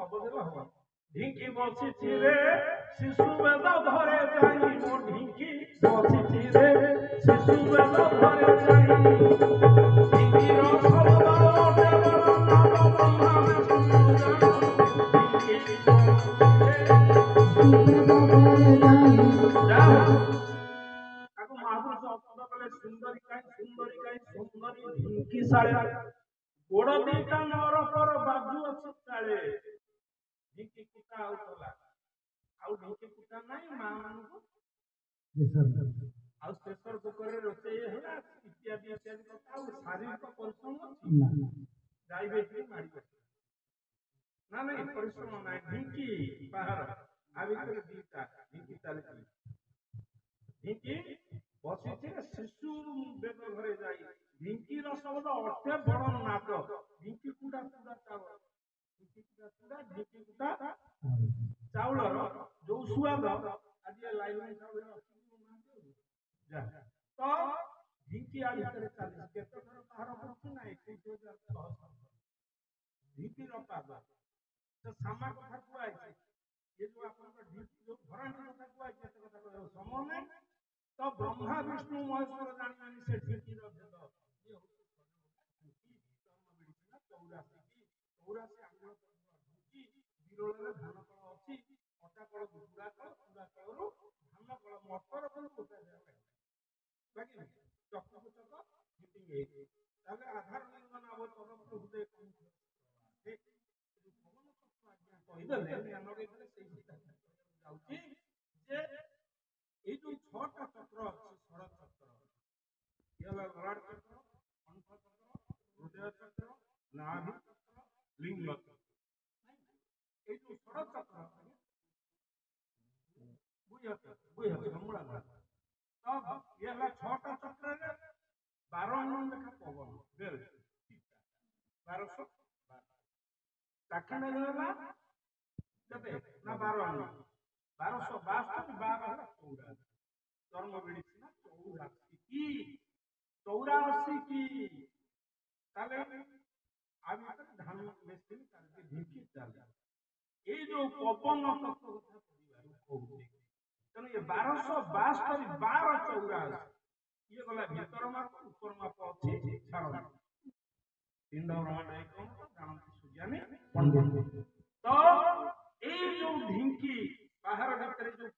ସବୁଦିନ ହବ ଢିଙ୍କି ବସିଛି ରେ ଶିଶୁ ବେଦ ଧରେ ଯାଇ ମୋ ଢିଙ୍କି ବସିଛି ରେ ଶିଶୁ ବେଦ ଧରେ ଯାଇ ଢିଙ୍କିର ଶବ୍ଦ ଅଟେ ବଡ଼ ନାଦ ବ୍ରହ୍ମା ବିଷ୍ଣୁ ତାକୁ ମହାପୁରୁଷ ଅପଦ କଲେ ସୁନ୍ଦରୀ କାହିଁ ସୁନ୍ଦରୀ ଢିଙ୍କି ଶାଳେ ଗୋଡ଼ ଦିଟା ନର ପର ବାଜୁ ଅଛି ତାଳେ ଢିଙ୍କି କୁଟା ହଉଥିଲା ଆଉ ଢିଙ୍କି କୁଟା ନାହିଁ ମା ମାନଙ୍କୁ ଆଉ ପ୍ରେସର କୁକରରେ ରୋଷେଇ ହେଲା ଇତ୍ୟାଦି ଇତ୍ୟାଦି କଥା ଆଉ ଶାରୀରିକ ପରିଶ୍ରମ ଡାଇବେଟିସ ମାରି ନା ନାଇଁ ପରିଶ୍ରମ ନାହିଁ ଢିଙ୍କି ବାହାର ଆ ଭିତରେ ଦିଟା ଢିଙ୍କି ଚାଲିଛି ଢିଙ୍କି ବସିଛି ଶିଶୁ ବେଦ ଘରେ ଯାଇ ଢିଙ୍କିର ଶବ୍ଦ ଅଟେ ବଡ଼ ନାଦ ଢିଙ୍କି କୁଟା କୁଟା ଚାଉଳ ଢିଙ୍କି କୁଟା ଚାଉଳର ଯୋଉ ସୁଆଦ ଆଜି ଲାଇନ ଚାଉଳ ତ ଢିଙ୍କି ଆ ଭିତରେ ଚାଲିଛି କେତେ ଥର ବାହାର କରୁଛି ନା 21,000 ଢିଙ୍କିର ପାଦ ତ ସାମା କଥା କୁହାଯାଇଛି ଏ ଯୋଉ ଆପଣଙ୍କ ଢିଙ୍କି ଯୋଉ ଘରାଣ୍ଟି କଥା କୁହାଯାଇଛି କେତେ କଥା କହିବାକୁ ସମୟ ନାହିଁ ତ ବ୍ରହ୍ମା ବିଷ୍ଣୁ ମହେଶ୍ୱର ଜାଣିବାନି ସେ ଢିଙ୍କିର ଭେଦ ଚଉରାଶୀ ଆଙ୍ଗୁଳ ଢିଙ୍କି ବିରଳରେ ଧାନ କଳ ଅଛି ଅଟା କଳ ଚୁଡ଼ା କଳରୁ ଧାନ କଳ ମଟର କଳ ଚକ ଫିଟିଂ ହେଇଛି ତାହେଲେ ଆଧାର ନିର୍ମାଣ ଅବତରଣ ହୃଦୟ କହିଦେଲେ ଲଗେଇଦେଲେ ସେଇ ଯାଉଛି ଯେ ଏଇ ଯୋଉ 6ଟା ଚକ୍ର ଅଛି ଷୋଳ ଚକ୍ର ଇଏ ହେଲା ଲଳାଟ ଚକ୍ର କଣ୍ଠ ଚକ୍ର ହୃଦୟ ଚକ୍ର ନାଭି ଚକ୍ର ଲିଙ୍ଗ ଚକ୍ର ଏଇ ଯୋଉ ଷୋଳ ଚକ୍ର ତ ଇଏ ହେଲା 6ଟା ଚକ୍ରରେ 12 ଲେଖା ପବନ 1200 ଚାକ୍ଷୁଣ୍ଡ ହେଲା କେତେ ନା 12 1262 12 ହେଲା 84 ଜନ୍ମ ମିଳିଛି ନା 84 କି ତାହେଲେ ଆ ଭିତରେ ଧାନ ମେସିନ ଚାଲିଛି ଢିଙ୍କି ଚାଲିଛି ଏଇ ଯୋଉ ପବନ ତତ୍ତ୍ୱ କଥା ପଢିବାରୁ କହୁଛି ତେଣୁ ଏ 1262 12 ଇଏ ଗଲା ଭିତର ମାପ ଉପର ମାପ ଅଛି ଛାଡ଼ ପିଣ୍ଡ ବ୍ରହ୍ମାଣ୍ଡ କଣ ତ ଜାଣନ୍ତି ସୁଜ୍ଞାନୀ ପଣ୍ଡିତ ତ ଏଇ ଯୋଉ ଢିଙ୍କି ବାହାର ଭିତରେ ଯୋଉ